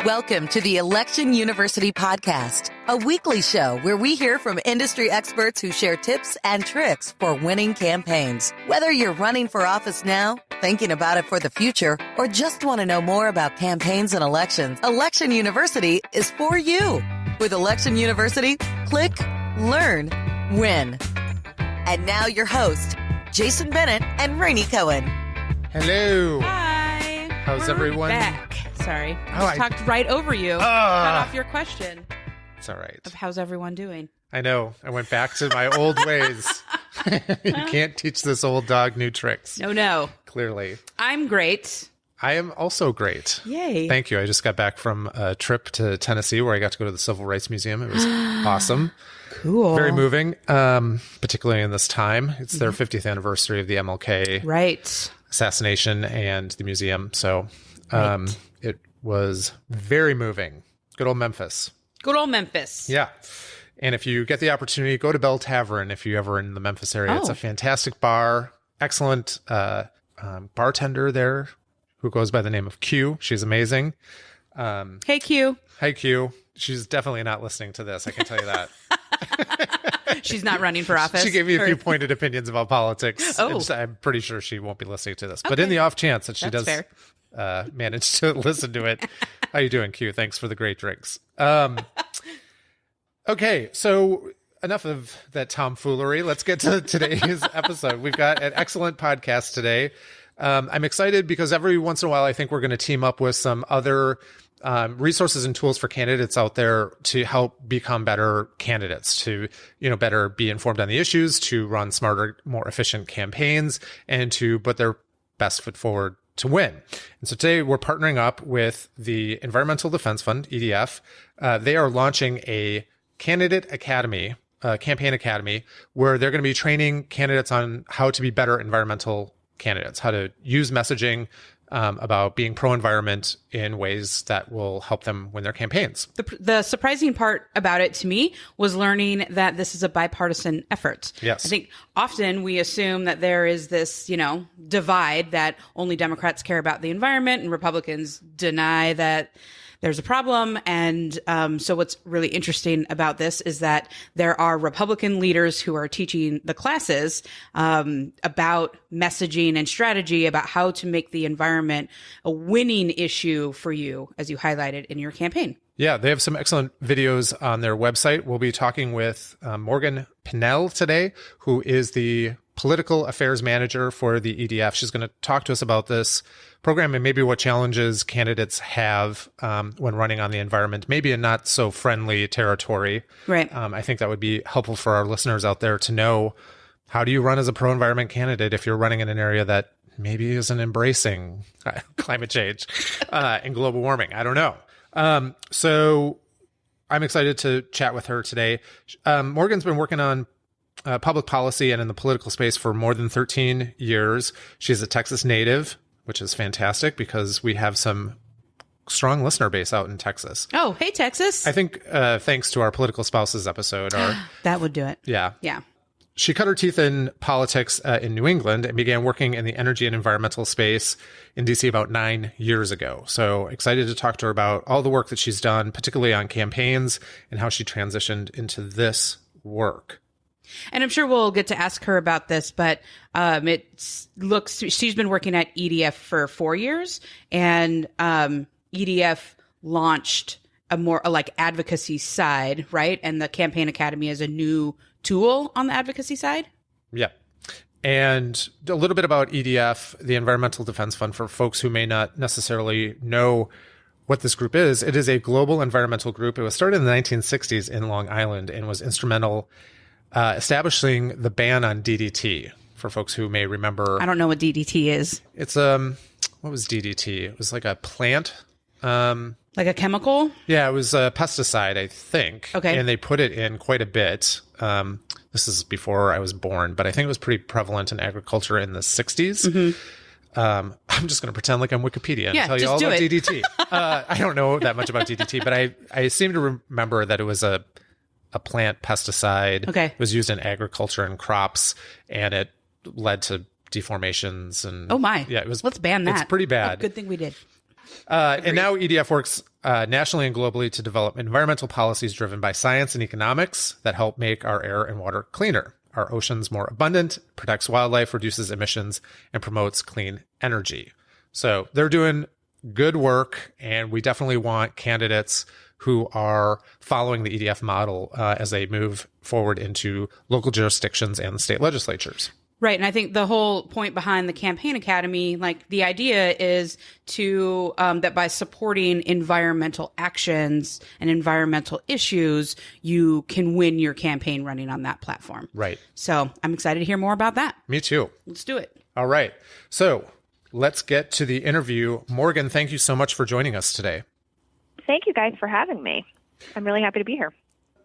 Welcome to the Election University podcast, a weekly show where we hear from industry experts who share tips and tricks for winning campaigns. Whether you're running for office now, thinking about it for the future, or just want to know more about campaigns and elections, Election University is for you. With Election University, click, learn, win. And now your host, Jason Bennett and Rainey Cohen. Hello. Hi. How's everyone? Back. Sorry. I talked right over you. Cut off your question. It's all right. Of how's everyone doing? I know. I went back to my old ways. You can't teach this old dog new tricks. No. Clearly. I'm great. I am also great. Yay. Thank you. I just got back from a trip to Tennessee where I got to go to the Civil Rights Museum. It was awesome. Cool. Very moving, particularly in this time. It's their 50th anniversary of the MLK assassination and the museum. So it was very moving. Good old Memphis. Good old Memphis. Yeah. And if you get the opportunity, go to Bell Tavern if you're ever in the Memphis area. It's a fantastic bar. Excellent bartender there who goes by the name of Q. She's amazing. Hey, Q. Hi, Q. She's definitely not listening to this. I can tell you that. She's not running for office. She gave me a few pointed opinions about politics. Oh. And I'm pretty sure she won't be listening to this. But in the off chance that she does manage to listen to it, how you doing, Q? Thanks for the great drinks. Okay, so enough of that tomfoolery. Let's get to today's episode. We've got an excellent podcast today. I'm excited because every once in a while, I think we're going to team up with some other resources and tools for candidates out there to help become better candidates, to, better be informed on the issues, to run smarter, more efficient campaigns, and to put their best foot forward to win. And so today we're partnering up with the Environmental Defense Fund, EDF. They are launching a candidate academy, campaign academy, where they're going to be training candidates on how to be better environmental candidates, how to use messaging about being pro-environment in ways that will help them win their campaigns. The surprising part about it to me was learning that this is a bipartisan effort. Yes. I think often we assume that there is this, divide that only Democrats care about the environment and Republicans deny that there's a problem. And so what's really interesting about this is that there are Republican leaders who are teaching the classes about messaging and strategy about how to make the environment a winning issue for you, as you highlighted in your campaign. Yeah, they have some excellent videos on their website. We'll be talking with Morgan Pinnell today, who is the political affairs manager for the EDF. She's going to talk to us about this program and maybe what challenges candidates have when running on the environment, maybe in not so friendly territory. Right. I think that would be helpful for our listeners out there to know, how do you run as a pro-environment candidate if you're running in an area that maybe isn't embracing climate change and global warming? I don't know. So I'm excited to chat with her today. Morgan's been working on public policy and in the political space for more than 13 years. She's a Texas native, which is fantastic because we have some strong listener base out in Texas. Oh, hey, Texas. I think thanks to our Political Spouses episode. That would do it. Yeah. Yeah. She cut her teeth in politics in New England and began working in the energy and environmental space in DC about 9 years ago. So excited to talk to her about all the work that she's done, particularly on campaigns and how she transitioned into this work. And I'm sure we'll get to ask her about this, but she's been working at EDF for 4 years, and EDF launched a more advocacy side, right? And the Campaign Academy is a new tool on the advocacy side. Yeah. And a little bit about EDF, the Environmental Defense Fund, for folks who may not necessarily know what this group is. It is a global environmental group. It was started in the 1960s in Long Island and was instrumental establishing the ban on DDT, for folks who may remember. I don't know what DDT is. It's what was DDT? It was like a plant. Like a chemical? Yeah, it was a pesticide, I think. Okay. And they put it in quite a bit. This is before I was born, but I think it was pretty prevalent in agriculture in the 60s. Mm-hmm. I'm just going to pretend like I'm Wikipedia and tell you all about DDT. I don't know that much about DDT, but I seem to remember that it was a plant pesticide. Okay. It was used in agriculture and crops, and it led to deformations. And oh my. Yeah, it was. Let's ban that. It's pretty bad. Good thing we did. And now EDF works nationally and globally to develop environmental policies driven by science and economics that help make our air and water cleaner, our oceans more abundant, protects wildlife, reduces emissions, and promotes clean energy. So they're doing good work, and we definitely want candidates who are following the EDF model as they move forward into local jurisdictions and the state legislatures. Right. And I think the whole point behind the Campaign Academy, like the idea is to that by supporting environmental actions and environmental issues, you can win your campaign running on that platform. Right. So I'm excited to hear more about that. Me too. Let's do it. All right. So let's get to the interview. Morgan, thank you so much for joining us today. Thank you guys for having me. I'm really happy to be here.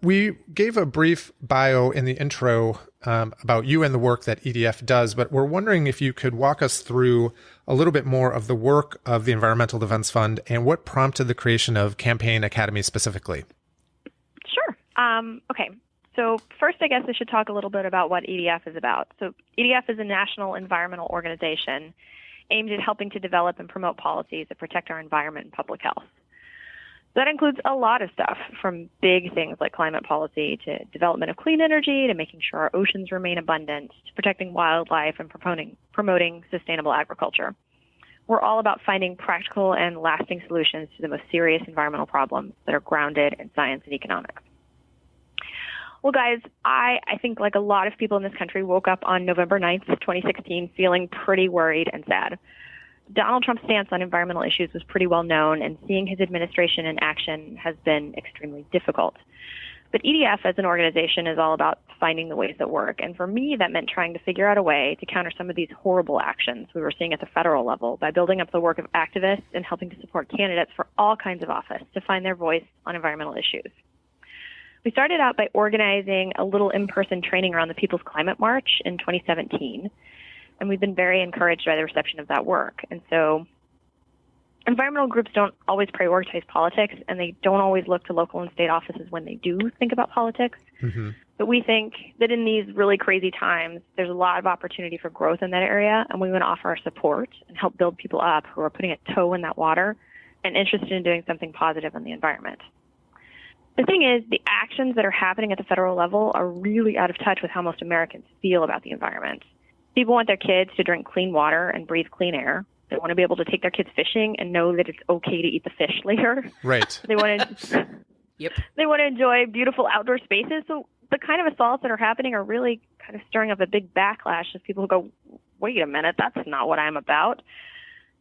We gave a brief bio in the intro about you and the work that EDF does, but we're wondering if you could walk us through a little bit more of the work of the Environmental Defense Fund and what prompted the creation of Campaign Academy specifically. Sure. Okay. So first, I guess I should talk a little bit about what EDF is about. So EDF is a national environmental organization aimed at helping to develop and promote policies that protect our environment and public health. That includes a lot of stuff, from big things like climate policy to development of clean energy to making sure our oceans remain abundant to protecting wildlife and promoting sustainable agriculture. We're all about finding practical and lasting solutions to the most serious environmental problems that are grounded in science and economics. Well, guys, I think like a lot of people in this country woke up on November 9th, 2016, feeling pretty worried and sad. Donald Trump's stance on environmental issues was pretty well known, and seeing his administration in action has been extremely difficult. But EDF as an organization is all about finding the ways that work. And for me, that meant trying to figure out a way to counter some of these horrible actions we were seeing at the federal level by building up the work of activists and helping to support candidates for all kinds of office to find their voice on environmental issues. We started out by organizing a little in-person training around the People's Climate March in 2017. And we've been very encouraged by the reception of that work. And so environmental groups don't always prioritize politics, and they don't always look to local and state offices when they do think about politics. Mm-hmm. But we think that in these really crazy times, there's a lot of opportunity for growth in that area, and we want to offer our support and help build people up who are putting a toe in that water and interested in doing something positive on the environment. The thing is, the actions that are happening at the federal level are really out of touch with how most Americans feel about the environment. People want their kids to drink clean water and breathe clean air. They want to be able to take their kids fishing and know that it's okay to eat the fish later. Right. They want to They want to enjoy beautiful outdoor spaces. So the kind of assaults that are happening are really kind of stirring up a big backlash of people who go, wait a minute, that's not what I'm about.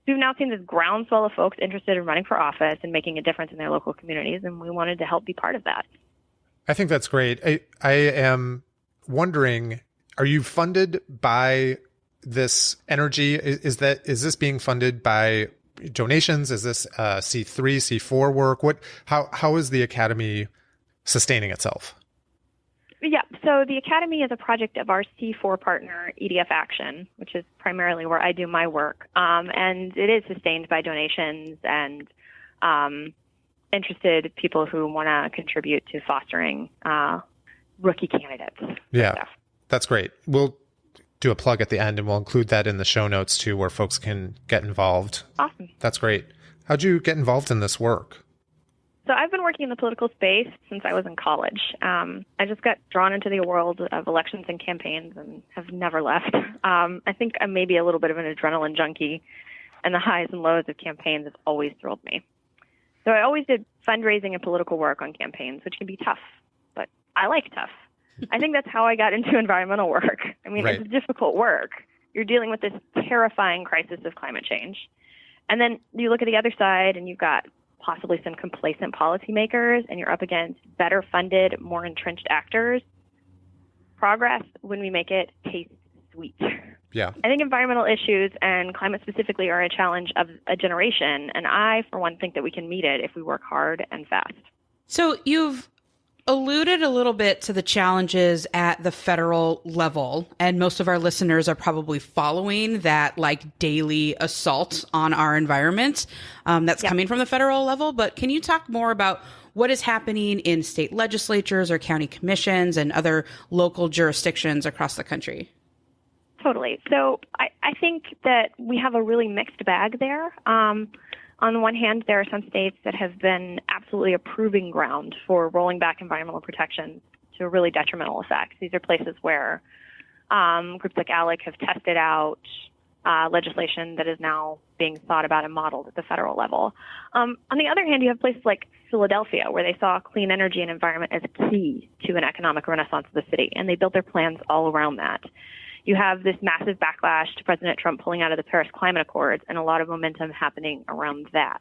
We've now seen this groundswell of folks interested in running for office and making a difference in their local communities, and we wanted to help be part of that. I think that's great. I am wondering, are you funded by this energy? Is this being funded by donations? Is this C3, C4 work? How is the Academy sustaining itself? Yeah, so the Academy is a project of our C4 partner, EDF Action, which is primarily where I do my work. And it is sustained by donations and interested people who want to contribute to fostering rookie candidates. Yeah. That's great. We'll do a plug at the end, and we'll include that in the show notes too, where folks can get involved. Awesome. That's great. How'd you get involved in this work? So I've been working in the political space since I was in college. I just got drawn into the world of elections and campaigns and have never left. I think I'm maybe a little bit of an adrenaline junkie, and the highs and lows of campaigns have always thrilled me. So I always did fundraising and political work on campaigns, which can be tough, but I like tough. I think that's how I got into environmental work. I mean, It's difficult work. You're dealing with this terrifying crisis of climate change. And then you look at the other side and you've got possibly some complacent policymakers, and you're up against better funded, more entrenched actors. Progress, when we make it, tastes sweet. Yeah. I think environmental issues and climate specifically are a challenge of a generation. And I, for one, think that we can meet it if we work hard and fast. So you've alluded a little bit to the challenges at the federal level, and most of our listeners are probably following that like daily assault on our environment that's coming from the federal level. But can you talk more about what is happening in state legislatures or county commissions and other local jurisdictions across the country? Totally. So I think that we have a really mixed bag there. On the one hand, there are some states that have been absolutely a proving ground for rolling back environmental protections to really detrimental effects. These are places where groups like ALEC have tested out legislation that is now being thought about and modeled at the federal level. On the other hand, you have places like Philadelphia, where they saw clean energy and environment as key to an economic renaissance of the city, and they built their plans all around that. You have this massive backlash to President Trump pulling out of the Paris Climate Accords and a lot of momentum happening around that.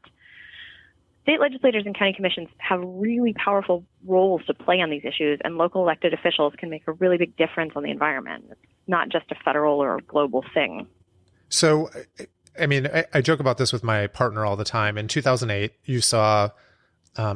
State legislators and county commissions have really powerful roles to play on these issues, and local elected officials can make a really big difference on the environment. It's not just a federal or global thing. So, I mean, I joke about this with my partner all the time. In 2008, you saw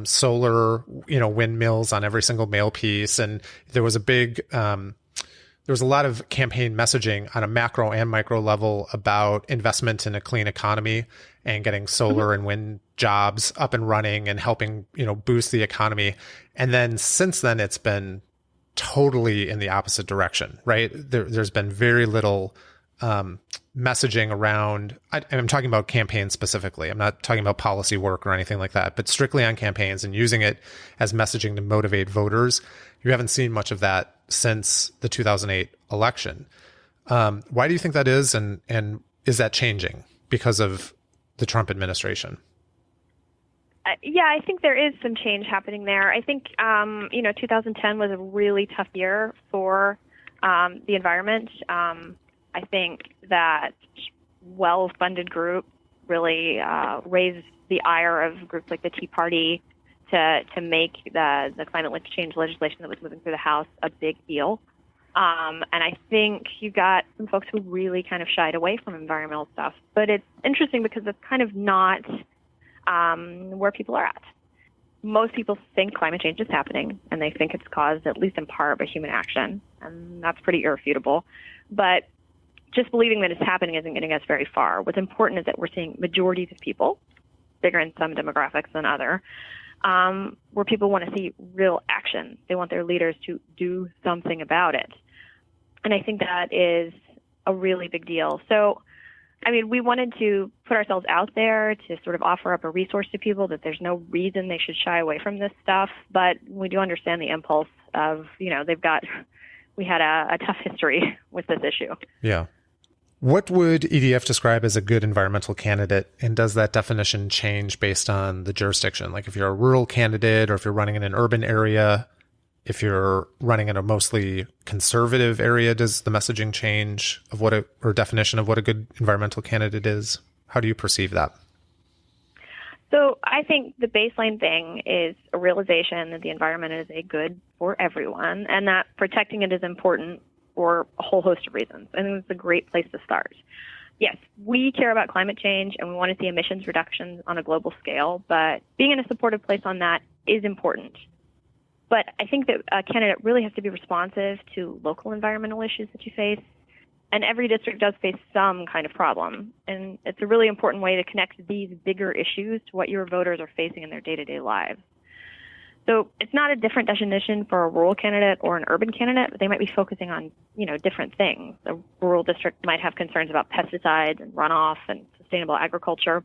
solar, windmills on every single mail piece, and there was a lot of campaign messaging on a macro and micro level about investment in a clean economy and getting solar and wind jobs up and running and helping, boost the economy. And then since then, it's been totally in the opposite direction, right? There's been very little messaging around, I'm talking about campaigns specifically. I'm not talking about policy work or anything like that, but strictly on campaigns and using it as messaging to motivate voters. You haven't seen much of that since the 2008 election. Why do you think that is? And is that changing because of the Trump administration? Yeah, I think there is some change happening there. I think, 2010 was a really tough year for the environment. I think that well-funded groups really raised the ire of groups like the Tea Party to make the climate change legislation that was moving through the House a big deal. And I think you got some folks who really kind of shied away from environmental stuff. But it's interesting because it's kind of not where people are at. Most people think climate change is happening, and they think it's caused, at least in part, by human action. And that's pretty irrefutable. But just believing that it's happening isn't getting us very far. What's important is that we're seeing majorities of people, bigger in some demographics than other, where people want to see real action. They want their leaders to do something about it. And I think that is a really big deal. So, I mean, we wanted to put ourselves out there to sort of offer up a resource to people that there's no reason they should shy away from this stuff. But we do understand the impulse of, we had a tough history with this issue. Yeah. What would EDF describe as a good environmental candidate? And does that definition change based on the jurisdiction? Like if you're a rural candidate or if you're running in an urban area, if you're running in a mostly conservative area, does the messaging change of or definition of what a good environmental candidate is? How do you perceive that? So I think the baseline thing is a realization that the environment is a good for everyone and that protecting it is important for a whole host of reasons. I think it's a great place to start. Yes, we care about climate change and we want to see emissions reductions on a global scale, but being in a supportive place on that is important. But I think that a candidate really has to be responsive to local environmental issues that you face. And every district does face some kind of problem. And it's a really important way to connect these bigger issues to what your voters are facing in their day-to-day lives. So it's not a different definition for a rural candidate or an urban candidate, but they might be focusing on, different things. A rural district might have concerns about pesticides and runoff and sustainable agriculture.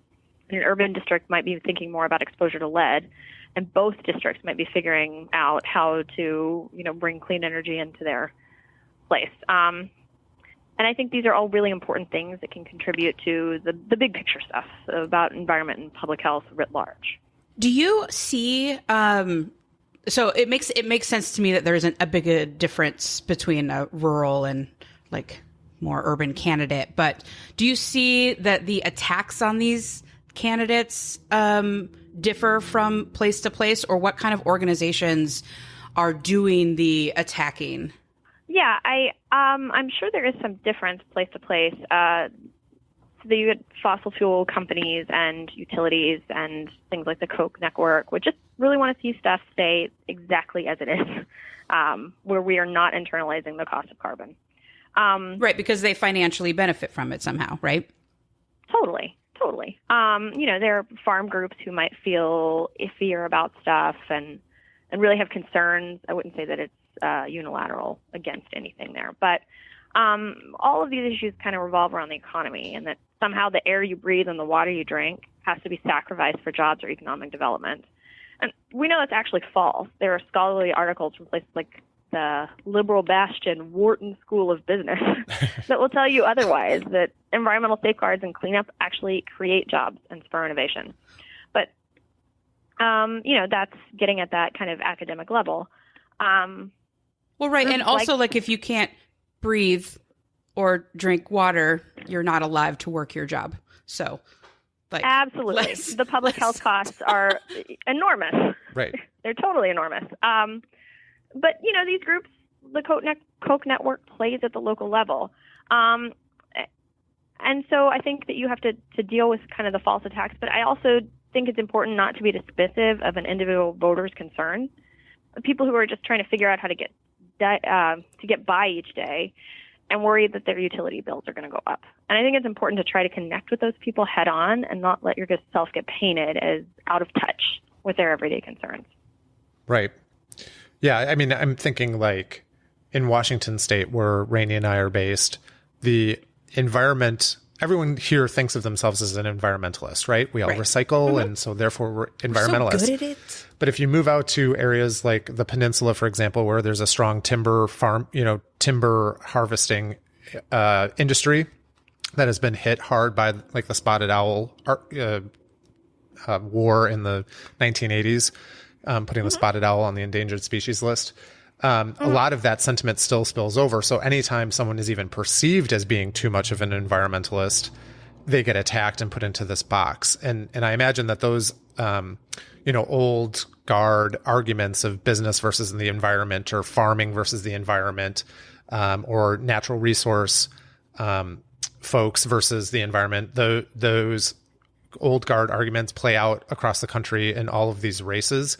And an urban district might be thinking more about exposure to lead. And both districts might be figuring out how to, bring clean energy into their place. And I think these are all really important things that can contribute to the big picture stuff about environment and public health writ large. Do you see, so it makes sense to me that there isn't a big difference between a rural and more urban candidate, but do you see that the attacks on these candidates differ from place to place, or what kind of organizations are doing the attacking? Yeah, I'm sure there is some difference place to place. You had fossil fuel companies and utilities and things like the Koch network would just really want to see stuff stay exactly as it is, where we are not internalizing the cost of carbon. Right, because they financially benefit from it somehow, right? Totally. There are farm groups who might feel iffier about stuff and really have concerns. I wouldn't say that it's unilateral against anything there, but all of these issues kind of revolve around the economy and that somehow the air you breathe and the water you drink has to be sacrificed for jobs or economic development. And we know that's actually false. There are scholarly articles from places like the liberal bastion Wharton School of Business that will tell you otherwise, that environmental safeguards and cleanup actually create jobs and spur innovation. But, that's getting at that kind of academic level. Well, right. And also, like, if you can't breathe or drink water, you're not alive to work your job. So, like, absolutely. The public health costs are enormous. Right. They're totally enormous. But, these groups, the Koch network plays at the local level. And so I think that you have to deal with kind of the false attacks. But I also think it's important not to be dismissive of an individual voter's concern. People who are just trying to figure out how to get by each day and worry that their utility bills are going to go up. And I think it's important to try to connect with those people head on and not let yourself get painted as out of touch with their everyday concerns. Right. Yeah. I mean, I'm thinking like in Washington State, where Rainey and I are based, the environment, everyone here thinks of themselves as an environmentalist, right? We all recycle, and so therefore we're environmentalists. We're so good at it. But if you move out to areas like the peninsula, for example, where there's a strong timber farm, timber harvesting industry that has been hit hard by like the spotted owl war in the 1980s, putting the spotted owl on the endangered species list. A lot of that sentiment still spills over. So anytime someone is even perceived as being too much of an environmentalist, they get attacked and put into this box. And I imagine that those, old guard arguments of business versus the environment, or farming versus the environment, or natural resource folks versus the environment, those old guard arguments play out across the country in all of these races.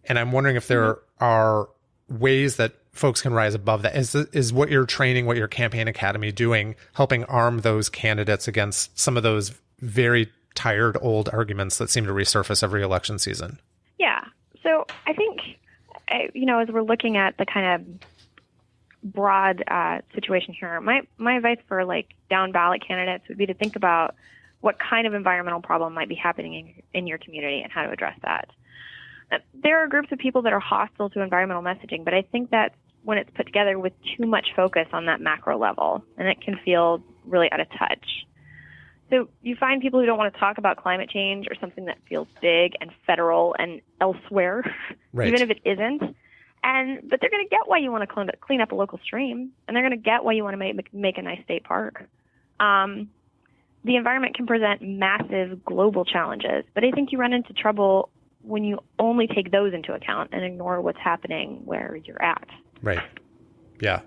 And I'm wondering if there are ways that folks can rise above that. Is what you're training, what your campaign academy doing, helping arm those candidates against some of those very tired old arguments that seem to resurface every election season? Yeah. So I think, as we're looking at the kind of broad situation here, my advice for like down ballot candidates would be to think about what kind of environmental problem might be happening in your community and how to address that. There are groups of people that are hostile to environmental messaging, but I think that when it's put together with too much focus on that macro level, and it can feel really out of touch. So you find people who don't want to talk about climate change or something that feels big and federal and elsewhere, right, even if it isn't. But they're going to get why you want to clean up a local stream, and they're going to get why you want to make a nice state park. The environment can present massive global challenges, but I think you run into trouble when you only take those into account and ignore what's happening where you're at. Right. Yeah.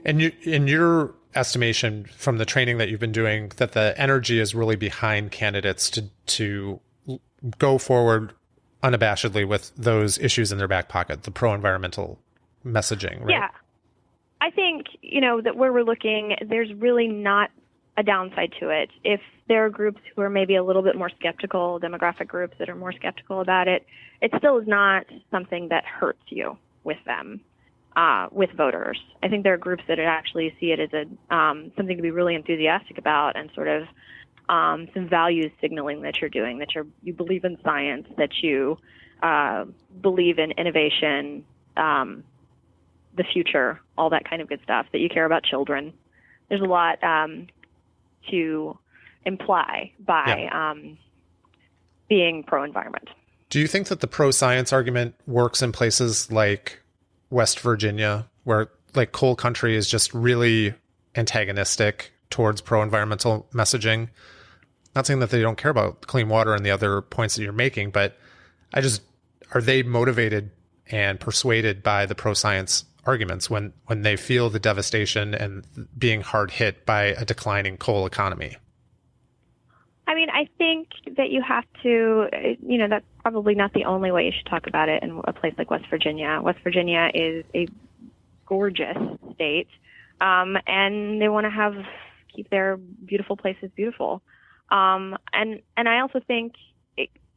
And in your estimation from the training that you've been doing, that the energy is really behind candidates to go forward unabashedly with those issues in their back pocket, the pro-environmental messaging, right? Yeah. I think, that where we're looking, there's really not a downside to it. If there are groups who are maybe a little bit more skeptical, demographic groups that are more skeptical about it, it still is not something that hurts you with them, with voters. I think there are groups that actually see it as something to be really enthusiastic about, and sort of some values signaling that you're doing, that you believe in science, that you believe in innovation, the future, all that kind of good stuff, that you care about children. There's a lot to imply by being pro-environment. Do you think that the pro-science argument works in places like West Virginia, where like coal country is just really antagonistic towards pro-environmental messaging? Not saying that they don't care about clean water and the other points that you're making, but are they motivated and persuaded by the pro-science arguments when they feel the devastation and being hard hit by a declining coal economy? I mean, I think that you have to, that's probably not the only way you should talk about it in a place like West Virginia. West Virginia is a gorgeous state, and they want to keep their beautiful places beautiful. And I also think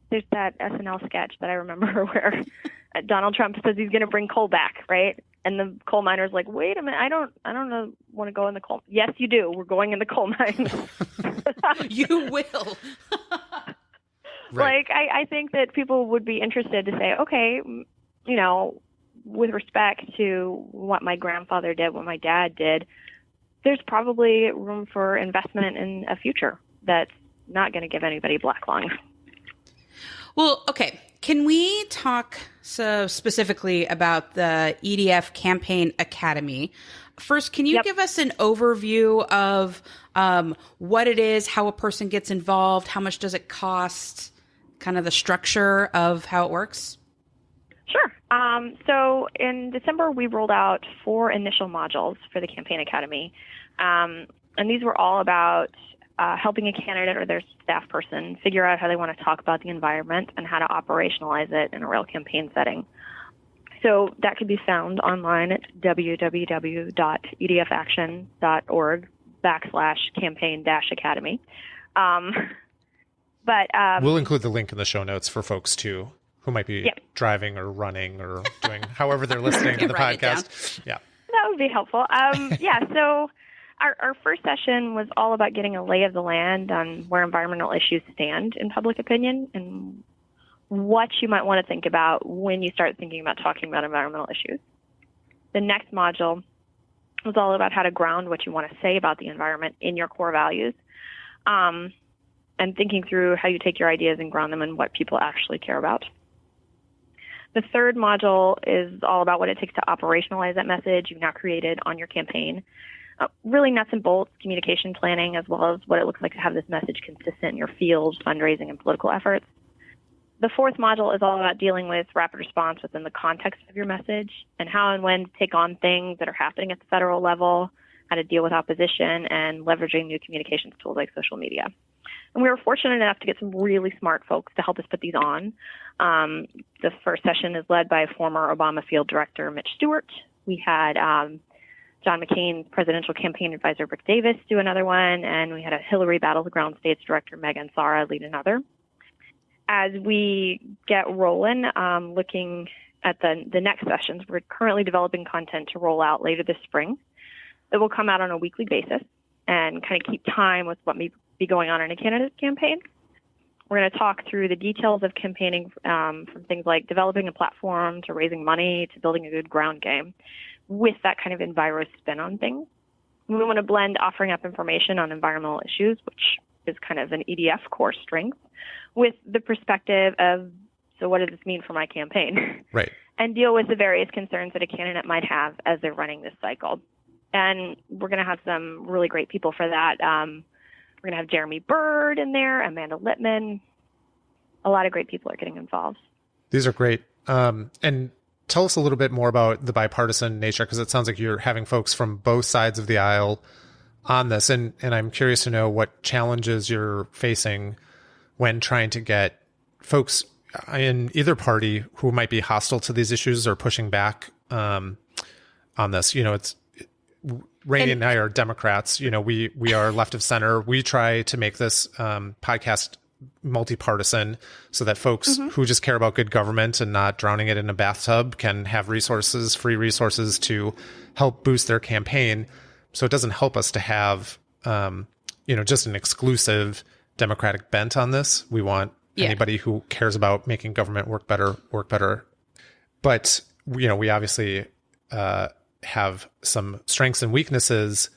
there's that SNL sketch that I remember where Donald Trump says he's going to bring coal back, right? And the coal miner's like, wait a minute, I don't want to go in the coal. Yes, you do. We're going in the coal mines. You will. Right. Like, I think that people would be interested to say, okay, you know, with respect to what my grandfather did, what my dad did, there's probably room for investment in a future that's not going to give anybody black lung. Well, okay. Can we talk so specifically about the EDF Campaign Academy? First, can you give us an overview of what it is, how a person gets involved, how much does it cost, kind of the structure of how it works? Sure. So in December, we rolled out 4 initial modules for the Campaign Academy. And these were all about helping a candidate or their staff person figure out how they want to talk about the environment and how to operationalize it in a real campaign setting. So that could be found online at www.edfaction.org/campaign-academy. We'll include the link in the show notes for folks too who might be driving or running or doing however they're listening to the podcast. Yeah, that would be helpful. So our first session was all about getting a lay of the land on where environmental issues stand in public opinion and what you might want to think about when you start thinking about talking about environmental issues. The next module was all about how to ground what you want to say about the environment in your core values, and thinking through how you take your ideas and ground them in what people actually care about. The third module is all about what it takes to operationalize that message you've now created on your campaign. Really nuts and bolts communication planning, as well as what it looks like to have this message consistent in your field, fundraising, and political efforts. The fourth module is all about dealing with rapid response within the context of your message and how and when to take on things that are happening at the federal level, how to deal with opposition, and leveraging new communications tools like social media. And we were fortunate enough to get some really smart folks to help us put these on. The first session is led by former Obama field director Mitch Stewart. We had John McCain's presidential campaign advisor Rick Davis do another one, and we had a Hillary Battleground States director Megan Sara lead another. As we get rolling, looking at the next sessions, we're currently developing content to roll out later this spring. It will come out on a weekly basis and kind of keep time with what may be going on in a candidate campaign. We're going to talk through the details of campaigning, from things like developing a platform to raising money to building a good ground game with that kind of enviro spin on things. We want to blend offering up information on environmental issues, which is kind of an EDF core strength, with the perspective of, so what does this mean for my campaign? Right. And deal with the various concerns that a candidate might have as they're running this cycle. And we're going to have some really great people for that. We're going to have Jeremy Bird in there, Amanda Littman. A lot of great people are getting involved. These are great. And tell us a little bit more about the bipartisan nature, because it sounds like you're having folks from both sides of the aisle on this. And I'm curious to know what challenges you're facing when trying to get folks in either party who might be hostile to these issues or pushing back on this. You know, Rainey and I are Democrats. You know, we are left of center. We try to make this podcast multi-partisan so that folks who just care about good government and not drowning it in a bathtub can have resources, free resources to help boost their campaign. So it doesn't help us to have, just an exclusive Democratic bent on this. We want anybody who cares about making government work better. But, we obviously have some strengths and weaknesses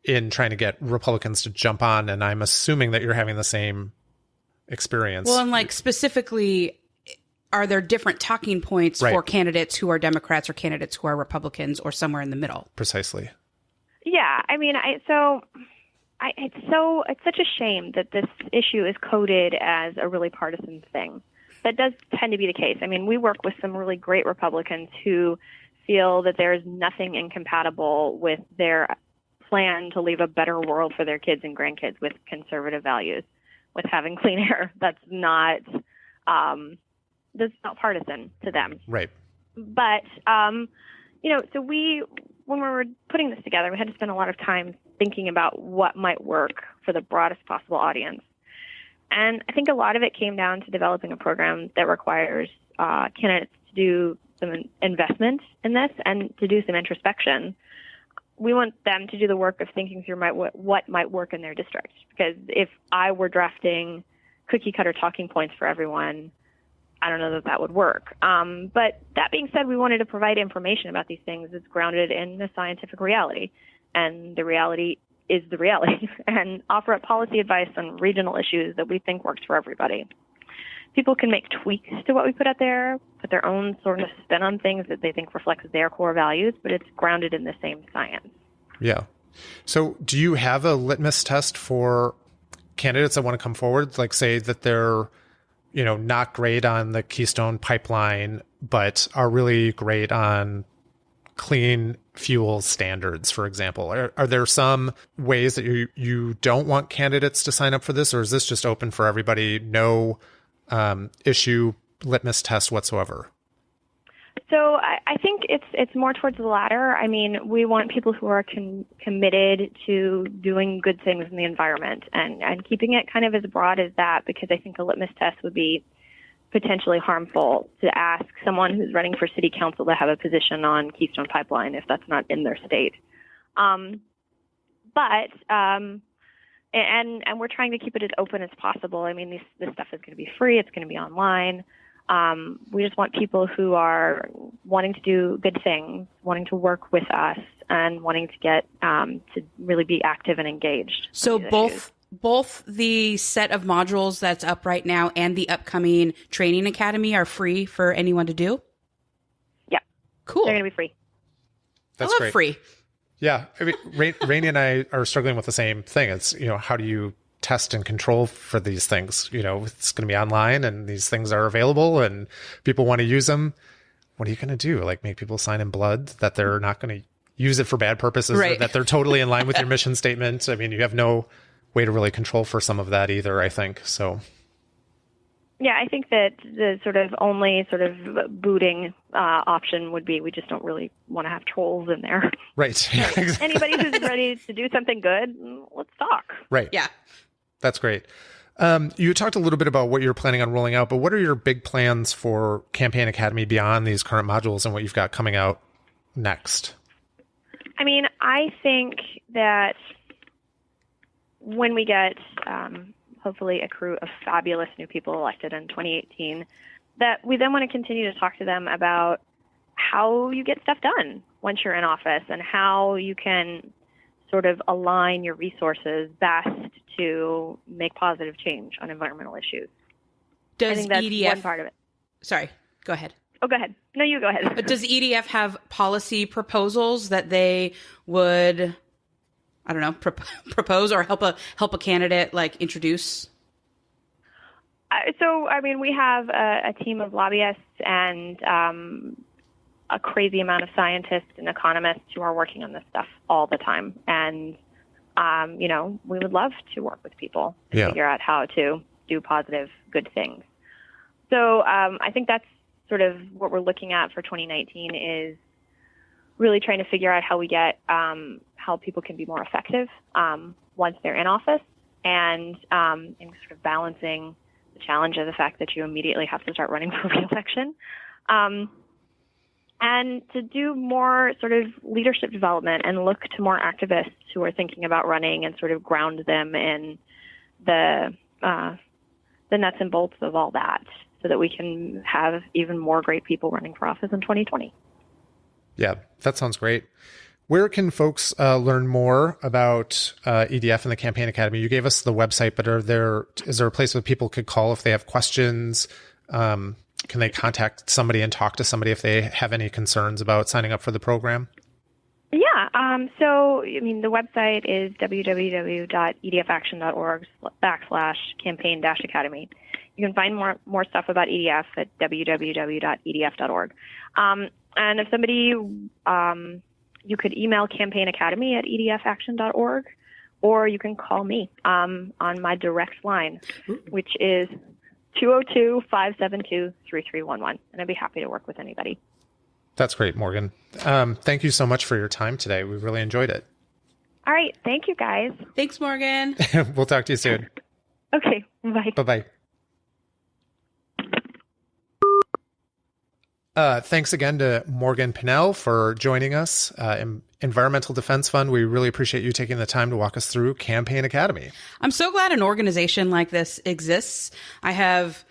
in trying to get Republicans to jump on. And I'm assuming that you're having the same experience. Well, and specifically, are there different talking points for candidates who are Democrats or candidates who are Republicans or somewhere in the middle? Precisely. Yeah. I mean, it's such a shame that this issue is coded as a really partisan thing. That does tend to be the case. I mean, we work with some really great Republicans who feel that there is nothing incompatible with their plan to leave a better world for their kids and grandkids with conservative values, with having clean air. That's not partisan to them. Right. But, so when we were putting this together, we had to spend a lot of time thinking about what might work for the broadest possible audience. And I think a lot of it came down to developing a program that requires candidates to do some investment in this and to do some introspection. We want them to do the work of thinking through what might work in their district. Because if I were drafting cookie cutter talking points for everyone, I don't know that that would work. But that being said, we wanted to provide information about these things that's grounded in the scientific reality. And the reality is the reality, and offer up policy advice on regional issues that we think works for everybody. People can make tweaks to what we put out there, put their own sort of spin on things that they think reflects their core values, but it's grounded in the same science. Yeah. So do you have a litmus test for candidates that want to come forward? Like say that they're, not great on the Keystone pipeline, but are really great on clean fuel standards, for example. Are there some ways that you don't want candidates to sign up for this, or is this just open for everybody? No issue litmus test whatsoever? So I think it's more towards the latter. I mean, we want people who are committed to doing good things in the environment and keeping it kind of as broad as that, because I think a litmus test would be potentially harmful to ask someone who's running for city council to have a position on Keystone Pipeline if that's not in their state. And we're trying to keep it as open as possible. I mean, this stuff is going to be free. It's going to be online. We just want people who are wanting to do good things, wanting to work with us, and wanting to get to really be active and engaged. So both the set of modules that's up right now and the upcoming training academy are free for anyone to do? Yeah. Cool. They're going to be free. That's I love great. Free. Yeah. I mean, Rainey and I are struggling with the same thing. It's, how do you test and control for these things? It's going to be online and these things are available and people want to use them. What are you going to do? Like make people sign in blood that they're not going to use it for bad purposes, right, or that they're totally in line with your mission statement? I mean, you have no way to really control for some of that either, I think. So yeah, I think that the sort of only sort of booting option would be we just don't really want to have trolls in there. Right. Anybody who's ready to do something good, let's talk. Right. Yeah. That's great. You talked a little bit about what you're planning on rolling out, but what are your big plans for Campaign Academy beyond these current modules and what you've got coming out next? I mean, I think that when we get hopefully a crew of fabulous new people elected in 2018, that we then want to continue to talk to them about how you get stuff done once you're in office and how you can sort of align your resources best to make positive change on environmental issues. Does I think that's EDF... one part of it. Sorry, go ahead. Oh, go ahead. No, you go ahead. But does EDF have policy proposals that they would, I don't know, propose or help a candidate like introduce? So, I mean, we have a team of lobbyists and a crazy amount of scientists and economists who are working on this stuff all the time. And, we would love to work with people to figure out how to do positive, good things. So I think that's sort of what we're looking at for 2019 is really trying to figure out how we get how people can be more effective once they're in office and sort of balancing the challenge of the fact that you immediately have to start running for re-election. And to do more sort of leadership development and look to more activists who are thinking about running and sort of ground them in the nuts and bolts of all that so that we can have even more great people running for office in 2020. Yeah, that sounds great. Where can folks learn more about EDF and the Campaign Academy? You gave us the website, but is there a place where people could call if they have questions? Can they contact somebody and talk to somebody if they have any concerns about signing up for the program? Yeah. So, I mean, the website is www.edfaction.org/campaign-academy. You can find more stuff about EDF at www.edf.org. And if somebody, you could email campaignacademy@edfaction.org, or you can call me on my direct line, which is 202-572-3311. And I'd be happy to work with anybody. That's great, Morgan. Thank you so much for your time today. We really enjoyed it. All right. Thank you, guys. Thanks, Morgan. We'll talk to you soon. Okay. Bye. Bye-bye. Thanks again to Morgan Pinnell for joining us. Environmental Defense Fund, we really appreciate you taking the time to walk us through Campaign Academy. I'm so glad an organization like this exists. I have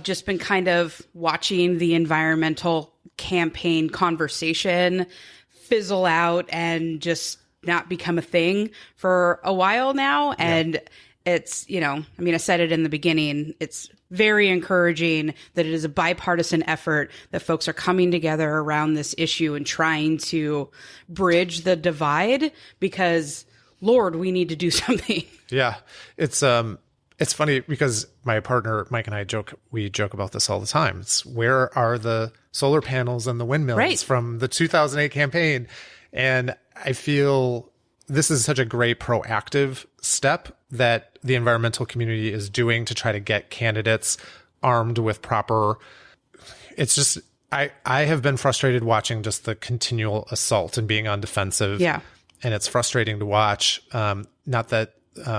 just been kind of watching the environmental campaign conversation fizzle out and just not become a thing for a while now. And it's, I said it in the beginning, it's very encouraging that it is a bipartisan effort that folks are coming together around this issue and trying to bridge the divide because, Lord, we need to do something. Yeah. It's funny because my partner, Mike, and I joke about this all the time. It's where are the solar panels and the windmills from the 2008 campaign? And I feel this is such a great proactive step that the environmental community is doing to try to get candidates armed with proper. It's just, I have been frustrated watching just the continual assault and being on defensive. Yeah. And it's frustrating to watch. Not that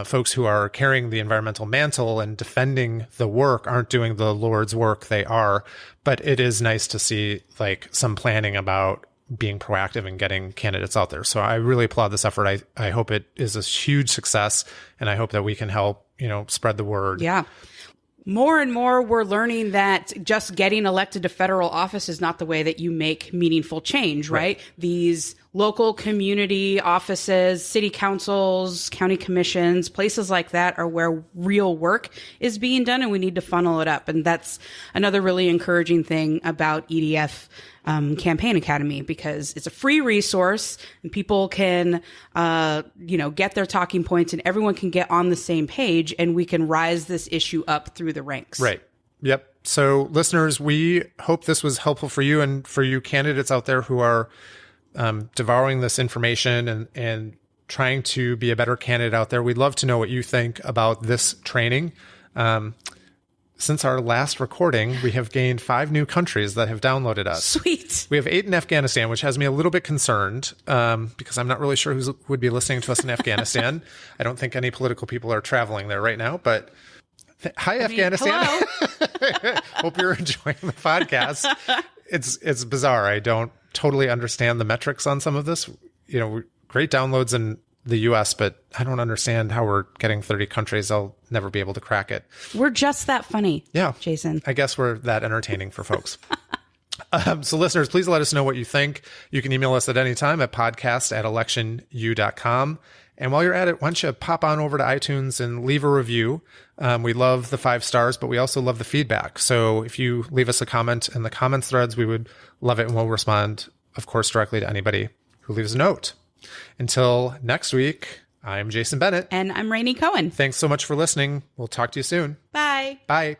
folks who are carrying the environmental mantle and defending the work aren't doing the Lord's work. They are, but it is nice to see like some planning about being proactive and getting candidates out there. So I really applaud this effort. I hope it is a huge success, and I hope that we can help, spread the word. Yeah. More and more, we're learning that just getting elected to federal office is not the way that you make meaningful change, right? These local community offices, city councils, county commissions, places like that are where real work is being done, and we need to funnel it up. And that's another really encouraging thing about EDF Campaign Academy, because it's a free resource and people can, get their talking points and everyone can get on the same page and we can rise this issue up through the ranks. Right. Yep. So listeners, we hope this was helpful for you and for you candidates out there who are devouring this information and trying to be a better candidate out there. We'd love to know what you think about this training. Since our last recording, we have gained 5 new countries that have downloaded us. Sweet. We have 8 in Afghanistan, which has me a little bit concerned because I'm not really sure who would be listening to us in Afghanistan. I don't think any political people are traveling there right now, but hi, Afghanistan. Hello. Hope you're enjoying the podcast. It's bizarre. I don't totally understand the metrics on some of this. Great downloads in the US, but I don't understand how we're getting 30 countries. I'll never be able to crack it. We're just that funny. Yeah. Jason. I guess we're that entertaining for folks. So listeners, please let us know what you think. You can email us at any time at podcast@electionu.com. And while you're at it, why don't you pop on over to iTunes and leave a review. We love the 5 stars, but we also love the feedback. So if you leave us a comment in the comments threads, we would love it. And we'll respond, of course, directly to anybody who leaves a note. Until next week, I'm Jason Bennett. And I'm Rainey Cohen. Thanks so much for listening. We'll talk to you soon. Bye. Bye.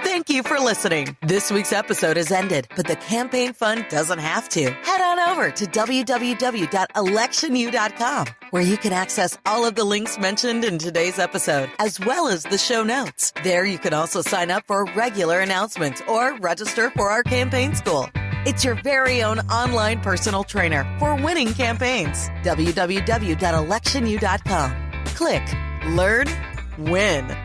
Thank you for listening. This week's episode has ended, but the campaign fund doesn't have to. Head on over to www.electionu.com, where you can access all of the links mentioned in today's episode, as well as the show notes. There you can also sign up for regular announcements or register for our campaign school. It's your very own online personal trainer for winning campaigns. www.electionu.com. Click, learn, win.